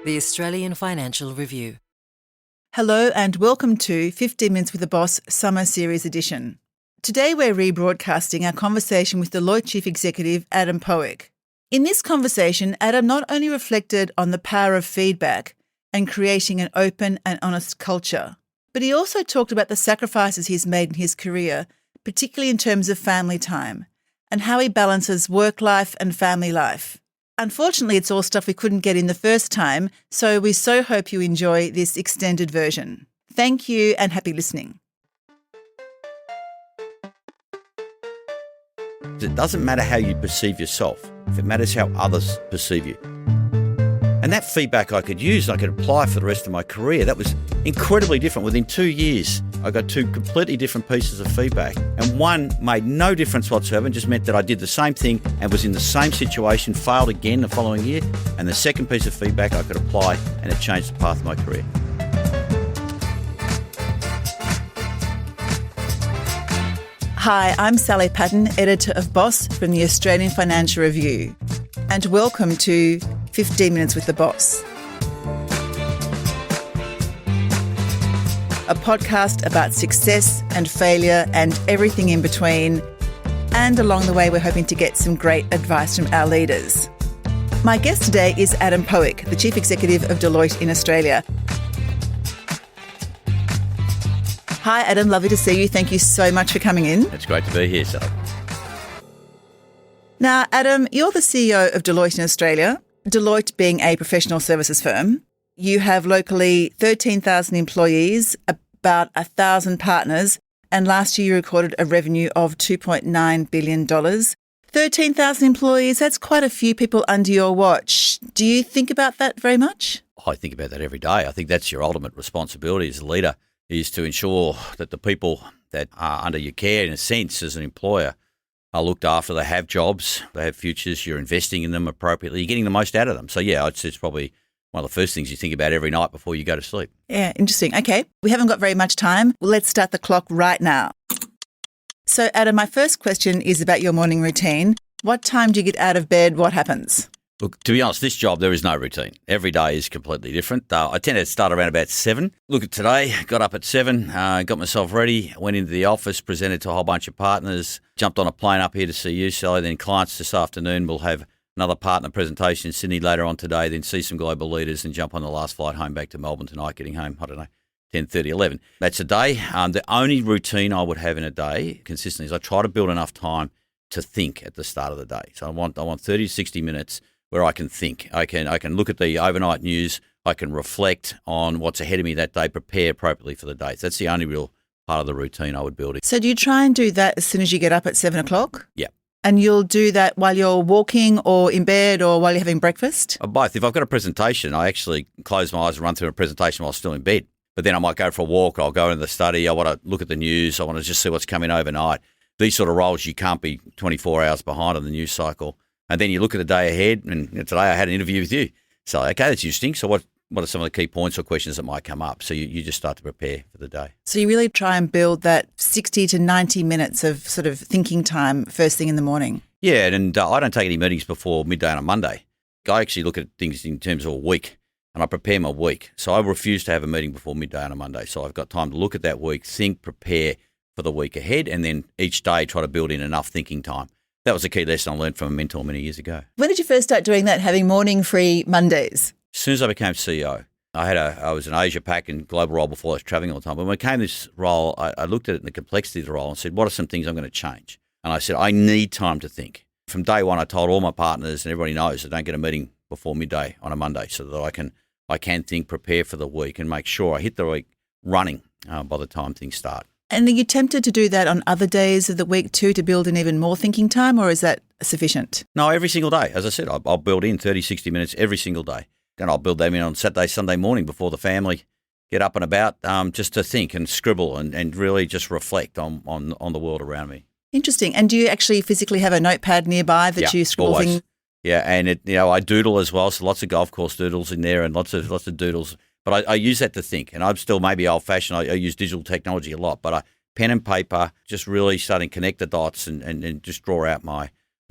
The Australian Financial Review. Hello and welcome to 15 Minutes with the Boss Summer Series Edition. Today we're rebroadcasting our conversation with Deloitte Chief Executive Adam Powick. In this conversation, Adam not only reflected on the power of feedback and creating an open and honest culture, but he also talked about the sacrifices he's made in his career, particularly in terms of family time, and how he balances work life and family life. Unfortunately, it's all stuff we couldn't get in the first time, so we so hope you enjoy this extended version. Thank you and happy listening. It doesn't matter how you perceive yourself, it matters how others perceive you. And that feedback I could use, I could apply for the rest of my career. That was incredibly different. Within 2 years, I got two completely different pieces of feedback. And one made no difference whatsoever and just meant that I did the same thing and was in the same situation, failed again the following year. And the second piece of feedback I could apply and it changed the path of my career. Hi, I'm Sally Patton, editor of Boss from the Australian Financial Review. And welcome to 15 Minutes with the Boss, a podcast about success and failure and everything in between. And along the way, we're hoping to get some great advice from our leaders. My guest today is Adam Powick, the Chief Executive of Deloitte in Australia. Hi, Adam. Lovely to see you. Thank you so much for coming in. It's great to be here, Sally. Now, Adam, you're the CEO of Deloitte in Australia, Deloitte being a professional services firm. You have locally 13,000 employees, about 1,000 partners, and last year you recorded a revenue of $2.9 billion. 13,000 employees, that's quite a few people under your watch. Do you think about that very much? I think about that every day. I think that's your ultimate responsibility as a leader, is to ensure that the people that are under your care, in a sense, as an employer, are looked after. They have jobs, they have futures, you're investing in them appropriately, you're getting the most out of them. So, yeah, it's probably one of the first things you think about every night before you go to sleep. Yeah, interesting. Okay, we haven't got very much time. Well, let's start the clock right now. So, Adam, my first question is about your morning routine. What time do you get out of bed? What happens? Look, to be honest, this job, there is no routine. Every day is completely different. I tend to start around about 7. Look at today, got up at 7, got myself ready, went into the office, presented to a whole bunch of partners, jumped on a plane up here to see you, Sally. Then clients this afternoon will have another partner presentation in Sydney later on today, then see some global leaders and jump on the last flight home back to Melbourne tonight, getting home, 10:30, 11. That's a day. The only routine I would have in a day consistently is I try to build enough time to think at the start of the day. So I want 30 to 60 minutes where I can think. I can look at the overnight news. I can reflect on what's ahead of me that day, prepare appropriately for the day. So that's the only real part of the routine I would build in. So do you try and do that as soon as you get up at 7 o'clock? Yeah. And you'll do that while you're walking or in bed or while you're having breakfast? Both. If I've got a presentation, I actually close my eyes and run through a presentation while still in bed. But then I might go for a walk. I'll go into the study. I want to look at the news. I want to just see what's coming overnight. These sort of roles, you can't be 24 hours behind on the news cycle. And then you look at the day ahead, and today I had an interview with you. So, okay, that's interesting. So what are some of the key points or questions that might come up? So you just start to prepare for the day. So you really try and build that 60 to 90 minutes of sort of thinking time first thing in the morning. Yeah, and I don't take any meetings before midday on a Monday. I actually look at things in terms of a week, and I prepare my week. So I refuse to have a meeting before midday on a Monday. So I've got time to look at that week, think, prepare for the week ahead, and then each day try to build in enough thinking time. That was a key lesson I learned from a mentor many years ago. When did you first start doing that, having morning-free Mondays? As soon as I became CEO, I was in Asia Pac and global role before I was traveling all the time. But when I came to this role, I looked at it in the complexity of the role and said, what are some things I'm going to change? And I said, I need time to think. From day one, I told all my partners, and everybody knows, I don't get a meeting before midday on a Monday so that I can think, prepare for the week and make sure I hit the week running by the time things start. And are you tempted to do that on other days of the week too, to build in even more thinking time, or is that sufficient? No, every single day. As I said, I'll build in 30, 60 minutes every single day. Then I'll build them in on Saturday, Sunday morning before the family get up and about, just to think and scribble and really just reflect on the world around me. Interesting. And do you actually physically have a notepad nearby that you scribble always. things? Yeah, and I doodle as well, so lots of golf course doodles in there and lots of doodles. But I use that to think, and I'm still maybe old-fashioned. I use digital technology a lot, but pen and paper, just really starting to connect the dots and just draw out my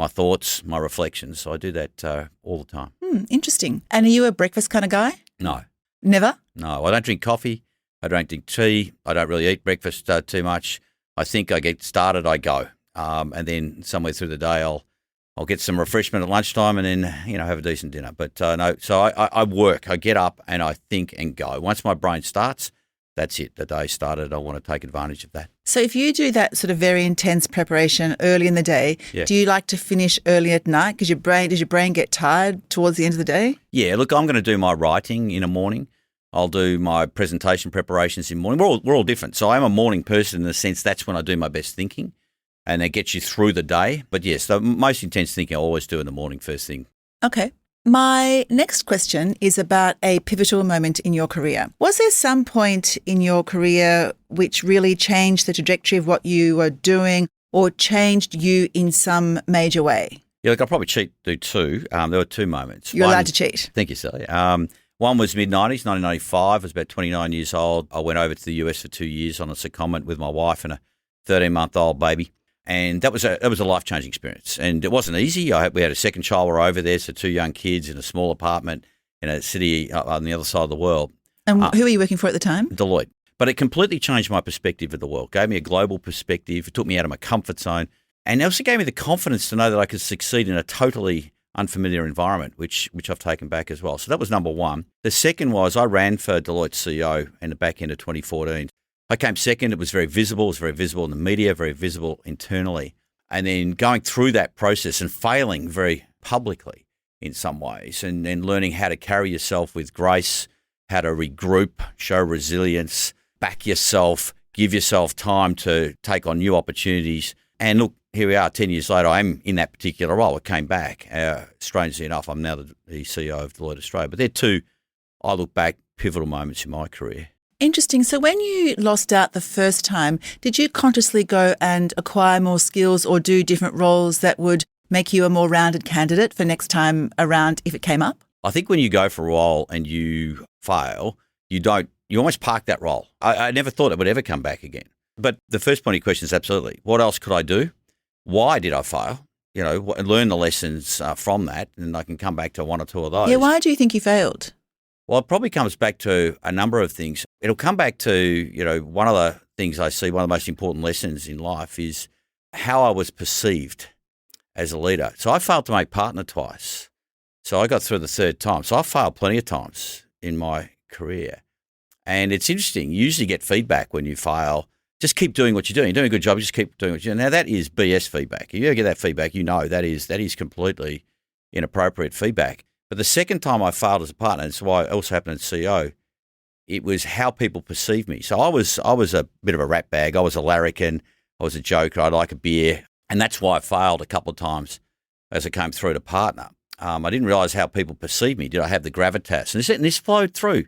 thoughts, my reflections. So I do that all the time. Interesting. And are you a breakfast kind of guy? No, Never? no. I don't drink coffee. I don't drink tea. I don't really eat breakfast too much. I think I get started, I go. And then somewhere through the day I'll get some refreshment at lunchtime and then, have a decent dinner. But no, so I work. I get up and I think and go. Once my brain starts, that's it. The day started. I want to take advantage of that. So if you do that sort of very intense preparation early in the day, Yeah. do you like to finish early at night? Does your brain get tired towards the end of the day? Yeah, look, I'm going to do my writing in the morning. I'll do my presentation preparations in the morning. We're all different. So I'm a morning person in the sense that's when I do my best thinking and that gets you through the day. But yes, the most intense thinking I always do in the morning first thing. Okay. My next question is about a pivotal moment in your career. Was there some point in your career which really changed the trajectory of what you were doing or changed you in some major way? Yeah, look, I'll probably do two. There were two moments. You're allowed to cheat. Thank you, Sally. One was mid-90s, 1995. I was about 29 years old. I went over to the US for 2 years on a secondment with my wife and a 13-month-old baby. And that was a life-changing experience. And it wasn't easy. We had a second child. We were over there, so 2 young kids in a small apartment in a city on the other side of the world. And who were you working for at the time? Deloitte. But it completely changed my perspective of the world, gave me a global perspective. It took me out of my comfort zone. And it also gave me the confidence to know that I could succeed in a totally unfamiliar environment, which I've taken back as well. So that was number one. The second was I ran for Deloitte CEO in the back end of 2014. I came second. It was very visible. It was very visible in the media, very visible internally. And then going through that process and failing very publicly in some ways and learning how to carry yourself with grace, how to regroup, show resilience, back yourself, give yourself time to take on new opportunities. And look, here we are 10 years later, I'm in that particular role. I came back. Strangely enough, I'm now the CEO of Deloitte Australia. But they're two, I look back, pivotal moments in my career. Interesting. So when you lost out the first time, did you consciously go and acquire more skills or do different roles that would make you a more rounded candidate for next time around if it came up? I think when you go for a role and you fail, you almost park that role. I never thought it would ever come back again. But the first point of your question is absolutely, what else could I do? Why did I fail? Learn the lessons from that, and I can come back to one or two of those. Yeah, why do you think you failed? Well, it probably comes back to a number of things. It'll come back to, one of the things I see, one of the most important lessons in life is how I was perceived as a leader. So I failed to make partner twice. So I got through the third time. So I failed plenty of times in my career. And it's interesting. You usually get feedback when you fail. Just keep doing what you're doing. You're doing a good job. Just keep doing what you're doing. Now, that is BS feedback. If you ever get that feedback, that is completely inappropriate feedback. But the second time I failed as a partner, and so I also happened as CEO, it was how people perceived me. So I was a bit of a rat bag. I was a larrikin. I was a joker. I'd like a beer. And that's why I failed a couple of times as I came through to partner. I didn't realise how people perceived me. Did I have the gravitas? And this flowed through.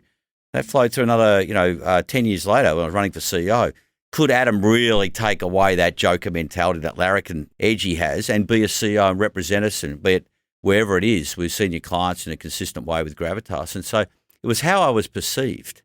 That flowed through another, 10 years later when I was running for CEO. Could Adam really take away that joker mentality, that larrikin edge he has, and be a CEO and represent us and be it wherever it is with senior clients in a consistent way with gravitas? And so it was how I was perceived.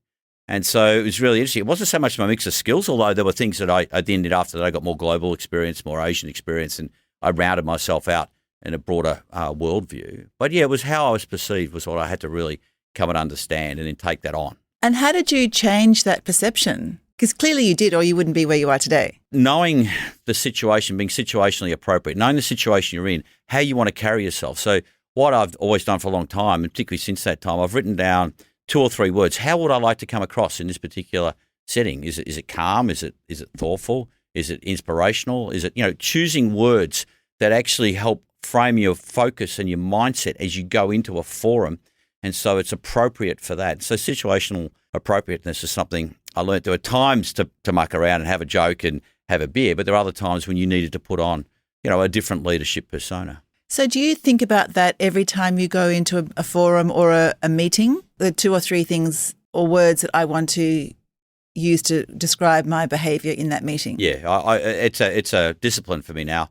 And so it was really interesting. It wasn't so much my mix of skills, although there were things that I then did after that. I got more global experience, more Asian experience, and I rounded myself out in a broader worldview. But yeah, it was how I was perceived was what I had to really come and understand and then take that on. And how did you change that perception? Because clearly you did, or you wouldn't be where you are today. Knowing the situation, being situationally appropriate, knowing the situation you're in, how you want to carry yourself. So what I've always done for a long time, and particularly since that time, I've written down 2 or 3 words. How would I like to come across in this particular setting? Is it calm? Is it thoughtful? Is it inspirational? Is it, choosing words that actually help frame your focus and your mindset as you go into a forum. And so it's appropriate for that. So situational appropriateness is something I learned. There were times to muck around and have a joke and have a beer, but there are other times when you needed to put on, a different leadership persona. So do you think about that every time you go into a forum or a meeting? The 2 or 3 things or words that I want to use to describe my behaviour in that meeting? Yeah, it's a discipline for me now.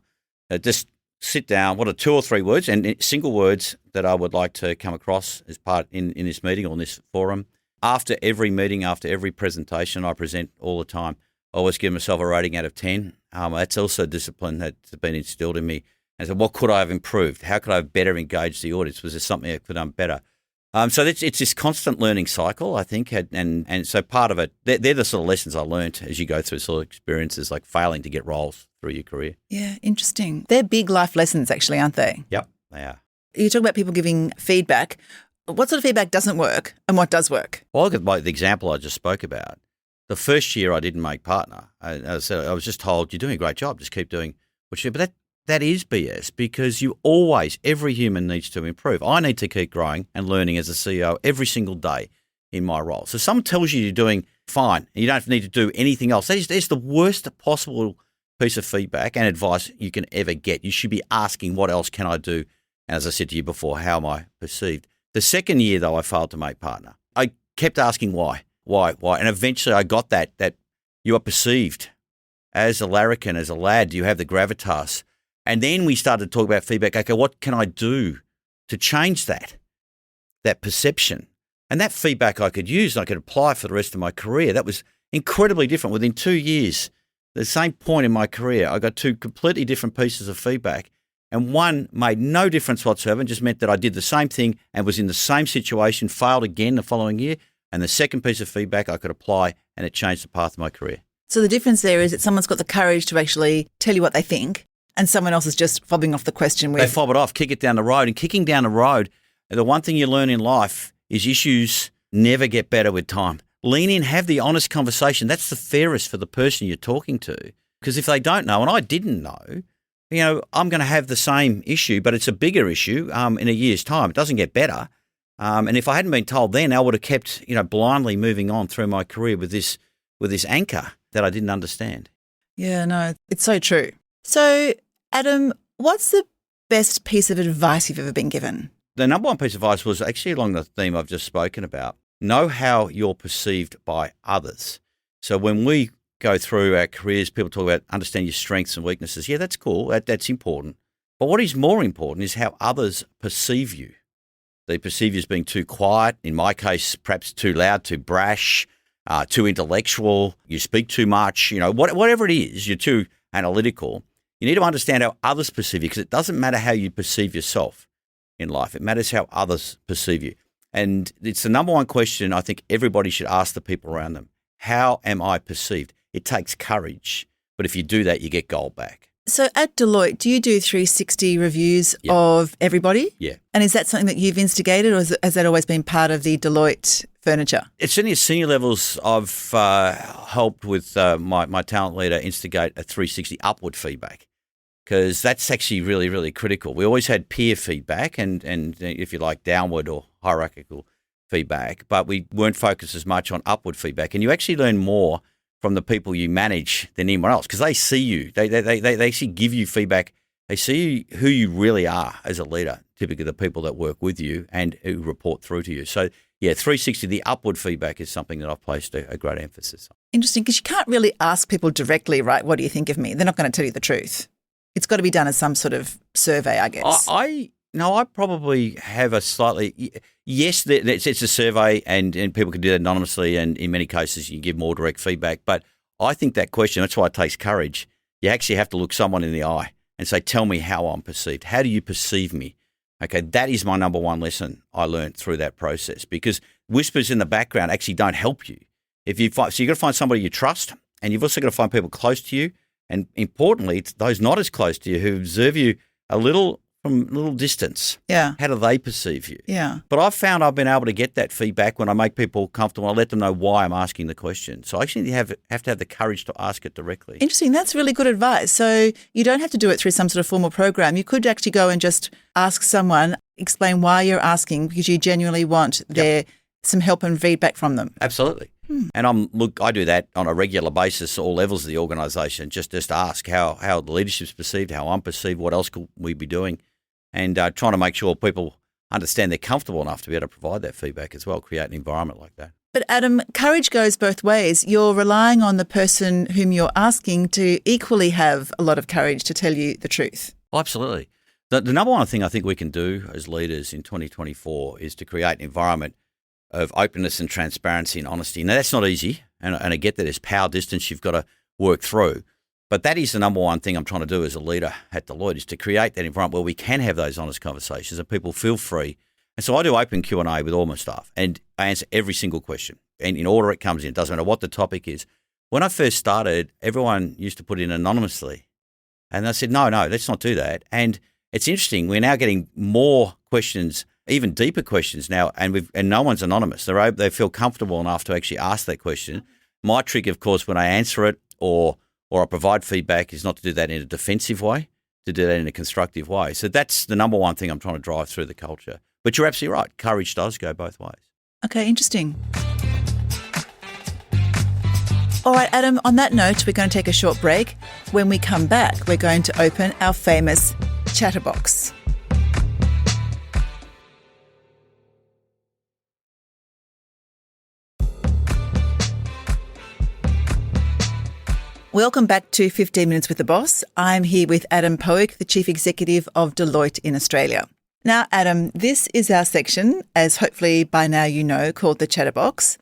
Just sit down. What are 2 or 3 words and single words that I would like to come across as part in this meeting or in this forum? After every meeting, after every presentation I present all the time, I always give myself a rating out of 10. That's also a discipline that's been instilled in me. And so what could I have improved? How could I have better engaged the audience? Was there something I could have done better? So it's this constant learning cycle, I think, and so part of it, they're the sort of lessons I learned as you go through sort of experiences like failing to get roles through your career. Yeah, interesting. They're big life lessons actually, aren't they? Yep, they are. You talk about people giving feedback. What sort of feedback doesn't work and what does work? Well, look at the example I just spoke about. The first year I didn't make partner. I was just told, you're doing a great job, just keep doing what you do. But that is BS because every human needs to improve. I need to keep growing and learning as a CEO every single day in my role. So if someone tells you you're doing fine and you don't need to do anything else, that's the worst possible piece of feedback and advice you can ever get. You should be asking, what else can I do? And as I said to you before, how am I perceived? The second year, though, I failed to make partner. I kept asking why. And eventually I got that you are perceived as a larrikin, as a lad, you have the gravitas. And then we started to talk about feedback. Okay, what can I do to change that perception? And that feedback I could use and I could apply for the rest of my career. That was incredibly different. Within 2 years, the same point in my career, I got 2 completely different pieces of feedback. And one made no difference whatsoever and just meant that I did the same thing and was in the same situation, failed again the following year. And the second piece of feedback I could apply and it changed the path of my career. So the difference there is that someone's got the courage to actually tell you what they think and someone else is just fobbing off the question with... They fob it off, kick it down the road. And kicking down the road, the one thing you learn in life is issues never get better with time. Lean in, have the honest conversation. That's the fairest for the person you're talking to. Because if they don't know, and I didn't know, I'm going to have the same issue, but it's a bigger issue in a year's time. It doesn't get better. And if I hadn't been told then, I would have kept, blindly moving on through my career with this anchor that I didn't understand. Yeah, no, it's so true. So, Adam, what's the best piece of advice you've ever been given? The number one piece of advice was actually along the theme I've just spoken about. Know how you're perceived by others. So when we go through our careers, people talk about understand your strengths and weaknesses. Yeah, that's cool. That's important. But what is more important is how others perceive you. They perceive you as being too quiet. In my case, perhaps too loud, too brash, too intellectual. You speak too much. Whatever it is, you're too analytical. You need to understand how others perceive you because it doesn't matter how you perceive yourself in life. It matters how others perceive you. And it's the number one question I think everybody should ask the people around them. How am I perceived? It takes courage, but if you do that, you get gold back. So at Deloitte, do you do 360 reviews of everybody? Yeah. And is that something that you've instigated or has that always been part of the Deloitte furniture? It's certainly at senior levels. I've helped with my talent leader instigate a 360 upward feedback because that's actually really, really critical. We always had peer feedback and if you like, downward or hierarchical feedback, but we weren't focused as much on upward feedback. And you actually learn more from the people you manage than anyone else because they see you. They actually give you feedback. They see who you really are as a leader, typically the people that work with you and who report through to you. So, 360, the upward feedback is something that I've placed a great emphasis on. Interesting, because you can't really ask people directly, right, what do you think of me? They're not going to tell you the truth. It's got to be done as some sort of survey, I guess. I probably have a slightly – yes, it's a survey and people can do that anonymously and in many cases you give more direct feedback. But I think that question, that's why it takes courage. You actually have to look someone in the eye and say, tell me how I'm perceived. How do you perceive me? Okay, that is my number one lesson I learned through that process because whispers in the background actually don't help you. So you've got to find somebody you trust and you've also got to find people close to you and importantly, it's those not as close to you who observe you from a little distance. Yeah. How do they perceive you? Yeah. But I've found I've been able to get that feedback when I make people comfortable. I let them know why I'm asking the question. So I actually have to have the courage to ask it directly. Interesting. That's really good advice. So you don't have to do it through some sort of formal program. You could actually go and just ask someone, explain why you're asking because you genuinely want some help and feedback from them. Absolutely. And I do that on a regular basis, all levels of the organisation, just ask how the leadership's perceived, how I'm perceived, what else could we be doing, and trying to make sure people understand they're comfortable enough to be able to provide that feedback as well, create an environment like that. But Adam, courage goes both ways. You're relying on the person whom you're asking to equally have a lot of courage to tell you the truth. Oh, absolutely. The number one thing I think we can do as leaders in 2024 is to create an environment of openness and transparency and honesty. Now, that's not easy, and I get that there's power distance you've got to work through, but that is the number one thing I'm trying to do as a leader at Deloitte is to create that environment where we can have those honest conversations and people feel free And so I do open Q&A with all my staff and I answer every single question. And in order it comes in. It doesn't matter what the topic is. When I first started, everyone used to put in anonymously. And I said, no, let's not do that. And it's interesting. We're now getting more questions, even deeper questions now, and no one's anonymous. They feel comfortable enough to actually ask that question. My trick, of course, when I answer it or I provide feedback is not to do that in a defensive way, to do that in a constructive way. So that's the number one thing I'm trying to drive through the culture. But you're absolutely right. Courage does go both ways. Okay, interesting. All right, Adam, on that note, we're going to take a short break. When we come back, we're going to open our famous chatterbox. Welcome back to 15 Minutes with the Boss. I'm here with Adam Powick, the Chief Executive of Deloitte in Australia. Now, Adam, this is our section, as hopefully by now you know, called the Chatterbox.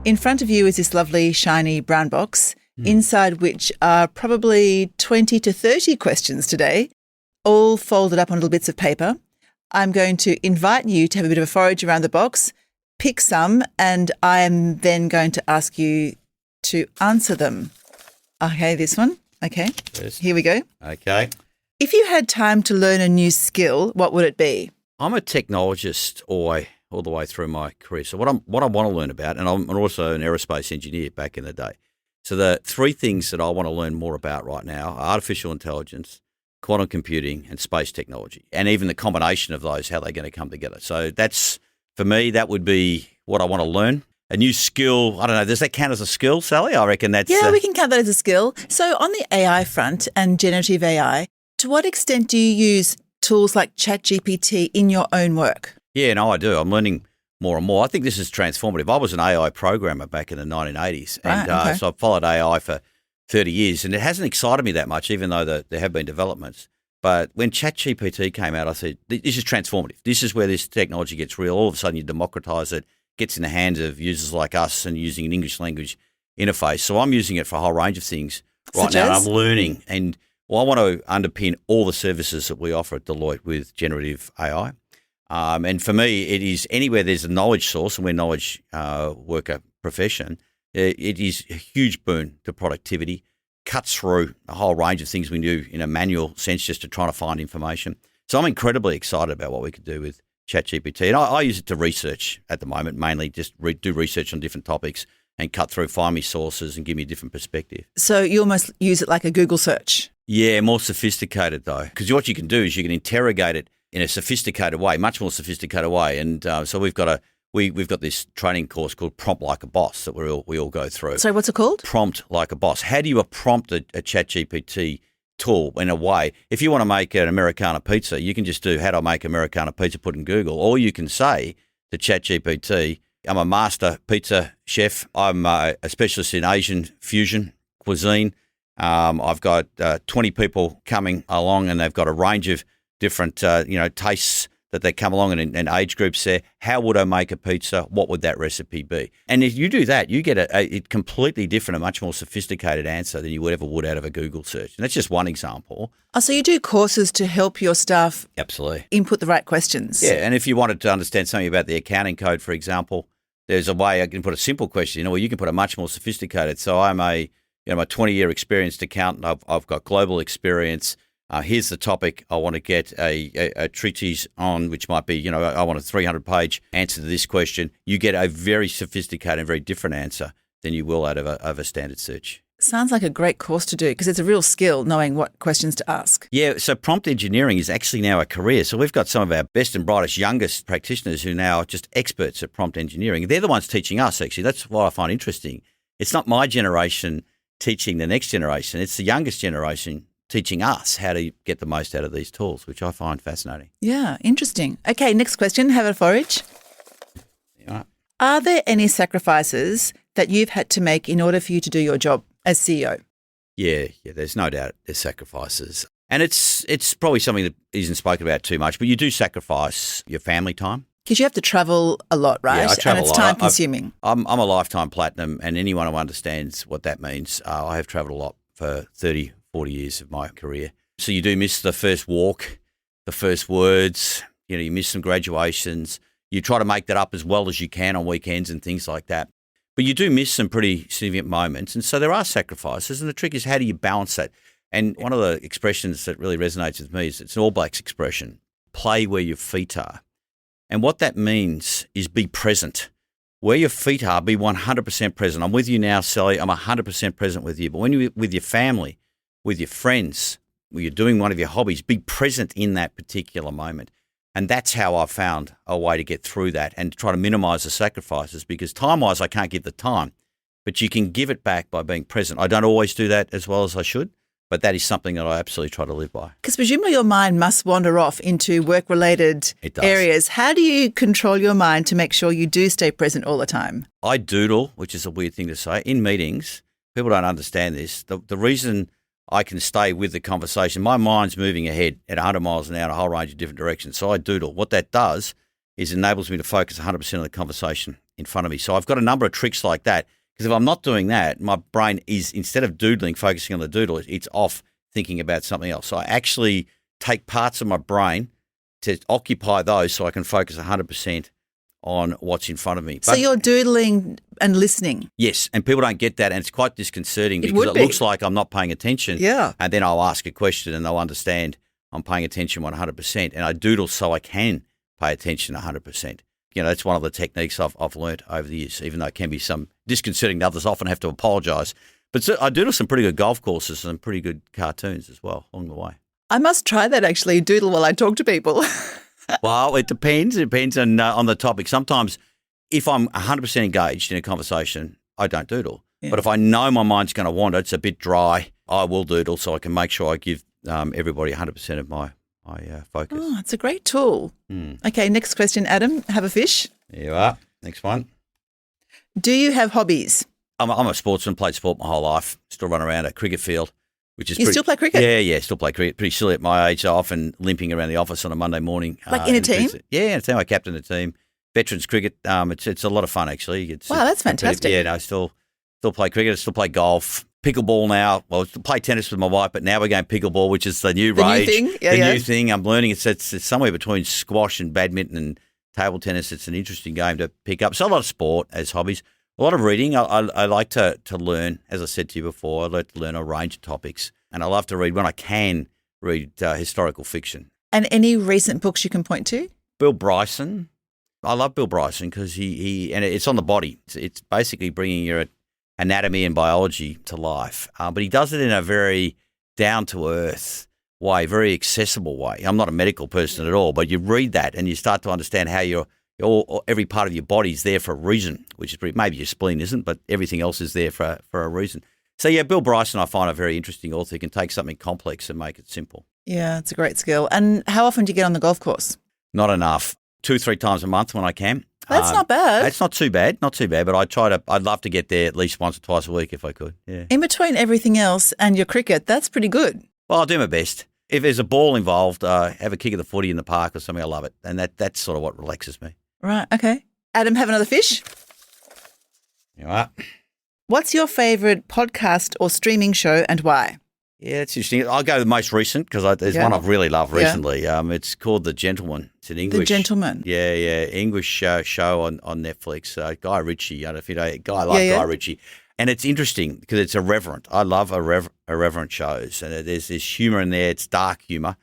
In front of you is this lovely, shiny brown box, inside which are probably 20 to 30 questions today, all folded up on little bits of paper. I'm going to invite you to have a bit of a forage around the box, pick some, and I am then going to ask you to answer them. Okay, this one. Okay, Yes. Here we go. Okay. If you had time to learn a new skill, what would it be? I'm a technologist all the way through my career. So what I want to learn about, and I'm also an aerospace engineer back in the day. So the three things that I want to learn more about right now are artificial intelligence, quantum computing, and space technology, and even the combination of those, how they're going to come together. So that's, for me, that would be what I want to learn. A new skill, I don't know, does that count as a skill, Sally? I reckon that's... Yeah, we can count that as a skill. So on the AI front and generative AI, to what extent do you use tools like ChatGPT in your own work? Yeah, no, I do. I'm learning more and more. I think this is transformative. I was an AI programmer back in the 1980s, and Right, okay. so I've followed AI for 30 years, and it hasn't excited me that much, even though there have been developments. But when ChatGPT came out, I said, this is transformative. This is where this technology gets real. All of a sudden, you democratize it, gets in the hands of users like us and using an English language interface. So I'm using it for a whole range of things right Such now. as? I'm learning, and I want to underpin all the services that we offer at Deloitte with generative AI. And for me, it is anywhere there's a knowledge source, and we're a knowledge worker profession, it is a huge boon to productivity, cuts through a whole range of things we do in a manual sense just to try to find information. So I'm incredibly excited about what we could do with ChatGPT. And I use it to research at the moment, mainly just do research on different topics and cut through, find me sources and give me a different perspective. So you almost use it like a Google search. Yeah, more sophisticated though, because what you can do is you can interrogate it in a sophisticated way, much more sophisticated way. And so we've got this training course called Prompt Like a Boss that we all go through. Sorry, what's it called? Prompt Like a Boss. How do you prompt a ChatGPT tool in a way? If you want to make an Americana pizza, you can just do how do I make Americana pizza, put in Google. Or you can say to ChatGPT, I'm a master pizza chef. I'm a specialist in Asian fusion cuisine. I've got 20 people coming along and they've got a range of different tastes that they come along and age groups there. How would I make a pizza? What would that recipe be? And if you do that, you get a completely different, a much more sophisticated answer than you ever would out of a Google search. And that's just one example. Oh, so you do courses to help your staff Absolutely. input the right questions? Yeah, and if you wanted to understand something about the accounting code, for example, there's a way I can put a simple question, or you can put a much more sophisticated. So I'm a 20-year experienced accountant. I've got global experience. Here's the topic I want to get a treatise on, which might be, I want a 300-page answer to this question. You get a very sophisticated and very different answer than you will out of a standard search. Sounds like a great course to do because it's a real skill knowing what questions to ask. Yeah, so prompt engineering is actually now a career. So we've got some of our best and brightest, youngest practitioners who now are just experts at prompt engineering. They're the ones teaching us, actually. That's what I find interesting. It's not my generation teaching the next generation. It's the youngest generation teaching us how to get the most out of these tools, which I find fascinating. Yeah, interesting. Okay, next question. Have a forage. Yeah. Are there any sacrifices that you've had to make in order for you to do your job as CEO? Yeah, there's no doubt there's sacrifices. And it's probably something that isn't spoken about too much, but you do sacrifice your family time. Because you have to travel a lot, right? Yeah, I travel and it's a lot. time consuming. I'm a lifetime platinum, and anyone who understands what that means, I have travelled a lot for 30, 40 years of my career. So you do miss the first walk, the first words, you miss some graduations. You try to make that up as well as you can on weekends and things like that. But you do miss some pretty significant moments. And so there are sacrifices. And the trick is, how do you balance that? And one of the expressions that really resonates with me is it's an All Blacks expression, play where your feet are. And what that means is be present. Where your feet are, be 100% present. I'm with you now, Sally. I'm 100% present with you. But when you're with your family, with your friends, when you're doing one of your hobbies, be present in that particular moment. And that's how I've found a way to get through that and try to minimise the sacrifices, because time-wise I can't give the time, but you can give it back by being present. I don't always do that as well as I should, but that is something that I absolutely try to live by. Because presumably your mind must wander off into work-related areas. How do you control your mind to make sure you do stay present all the time? I doodle, which is a weird thing to say. In meetings, people don't understand this. The reason I can stay with the conversation, my mind's moving ahead at 100 miles an hour in a whole range of different directions. So I doodle. What that does is enables me to focus 100% on the conversation in front of me. So I've got a number of tricks like that, because if I'm not doing that, my brain is, instead of doodling, focusing on the doodle, it's off thinking about something else. So I actually take parts of my brain to occupy those so I can focus 100% on what's in front of me. So you're doodling and listening? Yes, and people don't get that, and it's quite disconcerting because it looks like I'm not paying attention. Yeah. And then I'll ask a question and they'll understand I'm paying attention 100%, and I doodle so I can pay attention 100%. That's one of the techniques I've learnt over the years, even though it can be some disconcerting to others. Often have to apologise. But so I doodle some pretty good golf courses and pretty good cartoons as well along the way. I must try that, actually, doodle while I talk to people. Well, it depends. It depends on the topic. Sometimes if I'm 100% engaged in a conversation, I don't doodle. Yeah. But if I know my mind's going to wander, it's a bit dry, I will doodle so I can make sure I give everybody 100% of my focus. Oh, it's a great tool. Okay, next question, Adam. Have a fish. There you are. Next one. Do you have hobbies? I'm a sportsman, played sport my whole life, still run around a cricket field. You still play cricket? Yeah, still play cricket. Pretty silly at my age, often limping around the office on a Monday morning. Like in a team? Yeah, in a team. I captain a team. Veterans cricket, it's a lot of fun, actually. Wow, that's fantastic. Yeah, no, still play cricket. I still play golf. Pickleball now. Well, I still play tennis with my wife, but now we're going pickleball, which is the new rage. New thing? Yeah, new thing. I'm learning. It's somewhere between squash and badminton and table tennis. It's an interesting game to pick up. So a lot of sport as hobbies. A lot of reading. I like to learn, as I said to you before, I like to learn a range of topics. And I love to read, when I can, read historical fiction. And any recent books you can point to? Bill Bryson. I love Bill Bryson because he and it's on the body. It's basically bringing your anatomy and biology to life. But he does it in a very down-to-earth way, very accessible way. I'm not a medical person at all, but you read that and you start to understand how every part of your body is there for a reason, which is maybe your spleen isn't, but everything else is there for a reason. So, yeah, Bill Bryson I find a very interesting author. He can take something complex and make it simple. Yeah, it's a great skill. And how often do you get on the golf course? Not enough. 2-3 times a month when I can. That's not bad. It's not too bad, but I'd love to get there at least once or twice a week if I could, yeah. In between everything else and your cricket, that's pretty good. Well, I'll do my best. If there's a ball involved, have a kick of the footy in the park or something, I love it. And that's sort of what relaxes me. Right, okay. Adam, have another fish? You are. What's your favourite podcast or streaming show and why? Yeah, it's interesting. I'll go with the most recent because there's one I've really loved recently. It's called The Gentleman. It's an English. The Gentleman. Yeah. English show on Netflix. Guy Ritchie. I don't know if you know a guy like Guy Ritchie. And it's interesting because it's irreverent. I love irreverent shows. And there's this humour in there. It's dark humour.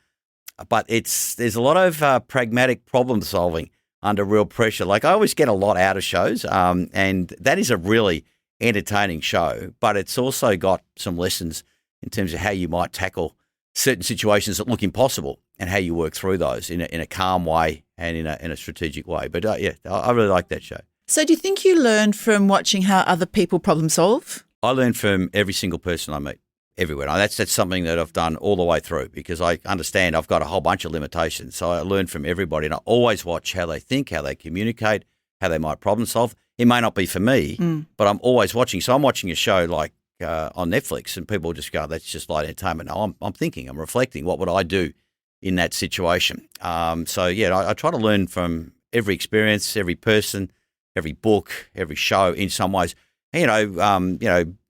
But there's a lot of pragmatic problem solving under real pressure. Like I always get a lot out of shows. And that is a really entertaining show. But it's also got some lessons in terms of how you might tackle certain situations that look impossible and how you work through those in a calm way and in a strategic way. But I really like that show. So do you think you learn from watching how other people problem solve? I learn from every single person I meet, everywhere. Now, that's something that I've done all the way through because I understand I've got a whole bunch of limitations. So I learn from everybody and I always watch how they think, how they communicate, how they might problem solve. It may not be for me, but I'm always watching. So I'm watching a show like on Netflix and people just go, that's just light entertainment. No, I'm thinking, I'm reflecting. What would I do in that situation? I try to learn from every experience, every person, every book, every show in some ways.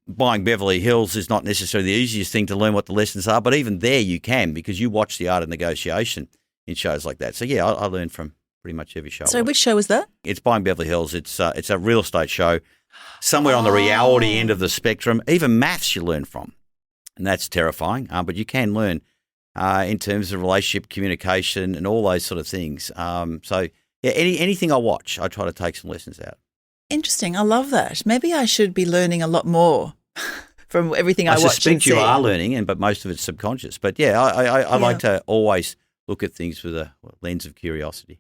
buying Beverly Hills is not necessarily the easiest thing to learn what the lessons are, but even there you can, because you watch the art of negotiation in shows like that. So, yeah, I learned from pretty much every show. So which show was that? It's Buying Beverly Hills. It's a real estate show, somewhere on the reality end of the spectrum. Even maths you learn from, and that's terrifying. But you can learn in terms of relationship communication and all those sort of things. So, yeah, anything I watch, I try to take some lessons out. Interesting. I love that. Maybe I should be learning a lot more from everything I watch and see. I suspect you are learning, but most of it's subconscious. But, yeah, I like to always look at things with a lens of curiosity.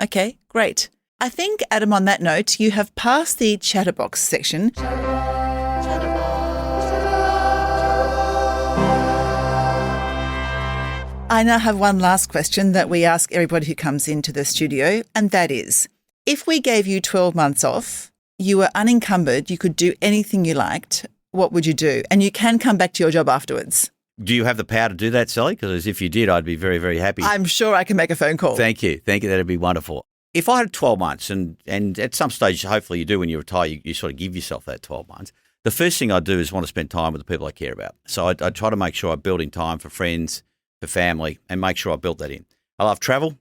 Okay, great. I think, Adam, on that note, you have passed the chatterbox section. I now have one last question that we ask everybody who comes into the studio, and that is, if we gave you 12 months off, you were unencumbered, you could do anything you liked, what would you do? And you can come back to your job afterwards. Do you have the power to do that, Sally? Because if you did, I'd be very, very happy. I'm sure I can make a phone call. Thank you. That'd be wonderful. If I had 12 months, and at some stage, hopefully you do when you retire, you sort of give yourself that 12 months. The first thing I'd do is want to spend time with the people I care about. So I'd try to make sure I build in time for friends, for family, and make sure I built that in. I love travel.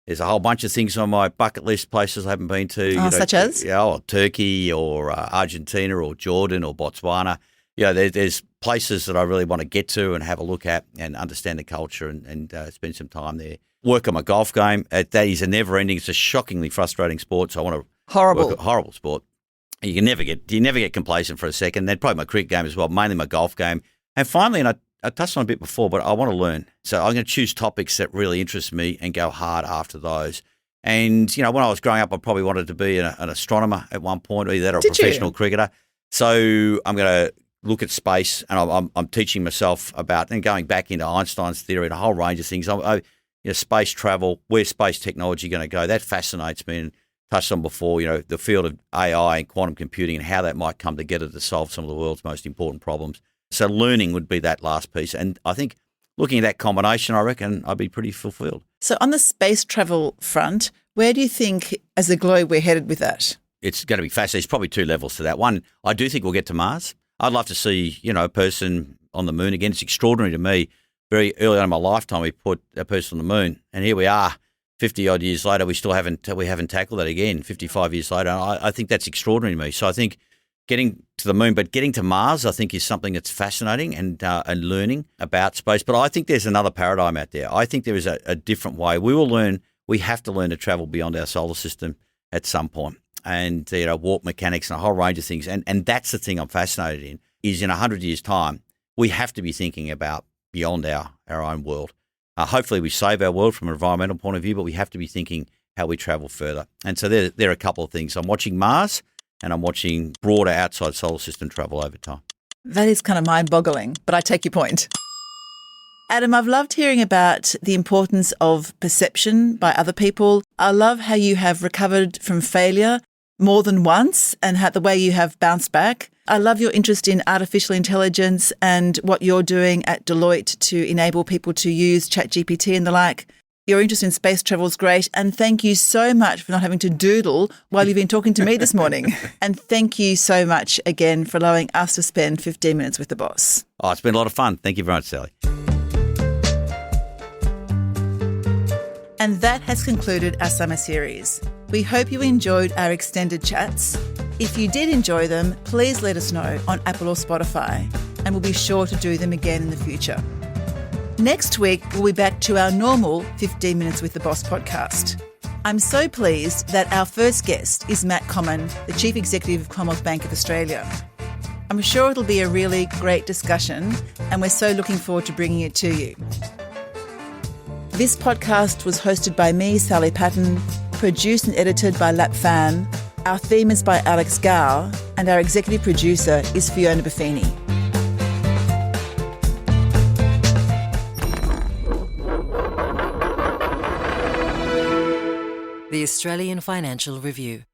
There's a whole bunch of things on my bucket list, places I haven't been to. Such as? Turkey or Argentina or Jordan or Botswana. There's places that I really want to get to and have a look at and understand the culture and spend some time there. Work on my golf game. That is a never-ending. It's a shockingly frustrating sport. So I want to horrible sport. You never get complacent for a second. Then probably my cricket game as well, mainly my golf game. And finally, and I touched on it a bit before, but I want to learn. So I'm going to choose topics that really interest me and go hard after those. And when I was growing up, I probably wanted to be an astronomer at one point, or either that or a professional cricketer. So I'm going to look at space, and I'm teaching myself about, and going back into Einstein's theory and a whole range of things. Space travel, where's space technology going to go? That fascinates me, and touched on before, the field of AI and quantum computing and how that might come together to solve some of the world's most important problems. So learning would be that last piece. And I think looking at that combination, I reckon I'd be pretty fulfilled. So on the space travel front, where do you think as a globe we're headed with that? It's going to be fascinating. There's probably two levels to that. One, I do think we'll get to Mars. I'd love to see, a person on the moon again. It's extraordinary to me. Very early on in my lifetime, we put a person on the moon, and here we are, 50 odd years later. We still haven't tackled that again. 55 years later, I think that's extraordinary to me. So I think getting to the moon, but getting to Mars, I think is something that's fascinating and learning about space. But I think there's another paradigm out there. I think there is a different way. We have to learn to travel beyond our solar system at some point, and warp mechanics and a whole range of things. And that's the thing I'm fascinated in. Is in 100 years' time, we have to be thinking about beyond our own world. Hopefully we save our world from an environmental point of view, but we have to be thinking how we travel further. And so there are a couple of things. I'm watching Mars, and I'm watching broader outside solar system travel over time. That is kind of mind-boggling, but I take your point. Adam, I've loved hearing about the importance of perception by other people. I love how you have recovered from failure more than once and the way you have bounced back. I love your interest in artificial intelligence and what you're doing at Deloitte to enable people to use ChatGPT and the like. Your interest in space travel is great. And thank you so much for not having to doodle while you've been talking to me this morning. And thank you so much again for allowing us to spend 15 minutes with the boss. Oh, it's been a lot of fun. Thank you very much, Sally. And that has concluded our summer series. We hope you enjoyed our extended chats. If you did enjoy them, please let us know on Apple or Spotify, and we'll be sure to do them again in the future. Next week, we'll be back to our normal 15 Minutes with the Boss podcast. I'm so pleased that our first guest is Matt Comyn, the Chief Executive of Commonwealth Bank of Australia. I'm sure it'll be a really great discussion, and we're so looking forward to bringing it to you. This podcast was hosted by me, Sally Patton, produced and edited by Lap Fan. Our theme is by Alex Gow, and our executive producer is Fiona Buffini. The Australian Financial Review.